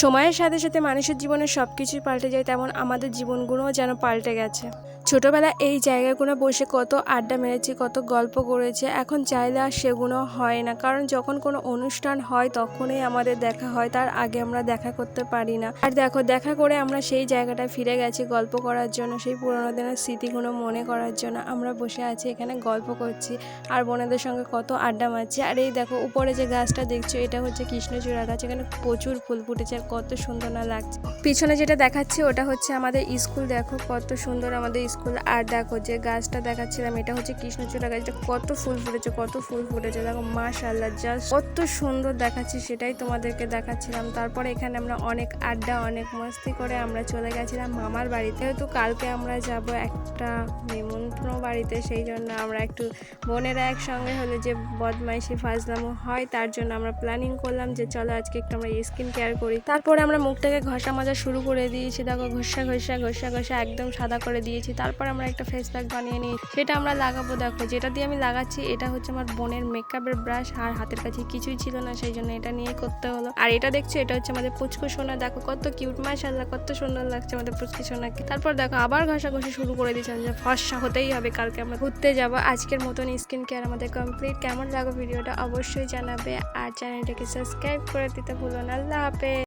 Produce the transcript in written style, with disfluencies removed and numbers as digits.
সময়ের সাথে সাথে মানুষের জীবনে সব কিছুই পাল্টে যায়, তেমন আমাদের জীবনগুলোও যেন পাল্টে গেছে। ছোটোবেলায় এই জায়গাগুলো বসে কত আড্ডা মেরেছি, কত গল্প করেছি। এখন চাইলে আর সেগুলো হয় না, কারণ যখন কোনো অনুষ্ঠান হয় তখনই আমাদের দেখা হয়, তার আগে আমরা দেখা করতে পারি না। আর দেখো, দেখা করে আমরা সেই জায়গাটায় ফিরে গেছি গল্প করার জন্য, সেই পুরোনো দিনের স্মৃতিগুলো মনে করার জন্য। আমরা বসে আছি এখানে গল্প করছি আর বোনেদের সঙ্গে কত আড্ডা মারছি। আর এই দেখো, উপরে যে গাছটা দেখছো এটা হচ্ছে কৃষ্ণচূড়া গাছ। এখানে প্রচুর ফুল ফুটেছে আর কত সুন্দর না লাগছে। পিছনে যেটা দেখাচ্ছি ওটা হচ্ছে আমাদের স্কুল। দেখো কত সুন্দর আমাদের স্কুল। আর দেখো যে গাছটা দেখাচ্ছিলাম এটা হচ্ছে কৃষ্ণচূড়া গাছটা, কত ফুল ফুটেছে, কত ফুল ফুটেছে দেখো, মাশাআল্লাহ, জাস্ট কত সুন্দর দেখাচ্ছি সেটাই তোমাদেরকে দেখাচ্ছিলাম। তারপরে এখানে আমরা অনেক আড্ডা, অনেক মস্তি করে আমরা চলে গেছিলাম মামার বাড়িতে। যেহেতু কালকে আমরা যাব একটা নিমন্ত্রণ বাড়িতে, সেই জন্য আমরা একটু বোনেরা একসঙ্গে হলে যে বদমাইশি ফাজলামো হয়, তার জন্য আমরা প্ল্যানিং করলাম যে চলো আজকে একটু আমরা স্কিন কেয়ার করি। তারপরে আমরা মুখটাকে ঘষা মাজা শুরু করে দিয়েছি। দেখো, ঘষা ঘষা ঘষা ঘষা একদম সাদা করে দিয়েছি। তারপর আমরা একটা ফেস প্যাক বানিয়ে নিই, সেটা আমরা লাগাবো। দেখো, যেটা দিয়ে আমি লাগাচ্ছি এটা হচ্ছে আমার বোনের মেকআপের ব্রাশ, আর হাতের কাছে কিছুই ছিল না, সেই জন্য এটা নিয়ে করতে হলো। আর এটা দেখছো, এটা হচ্ছে আমাদের পুচকু সোনা। দেখো কত কিউট, মাশাআল্লাহ, কত সুন্দর লাগছে আমাদের পুচকু সোনাকে। তারপর দেখো আবার ঘষাঘষি শুরু করে দিয়েছিলাম যে ফর্সা হতেই হবে, কালকে আমরা ঘুরতে যাবো। আজকের মতন স্কিন কেয়ার আমাদের কমপ্লিট। কেমন লাগো ভিডিওটা অবশ্যই জানাবে, আর চ্যানেলটাকে সাবস্ক্রাইব করে দিতে ভুলো না। আল্লাহ হাফেজ।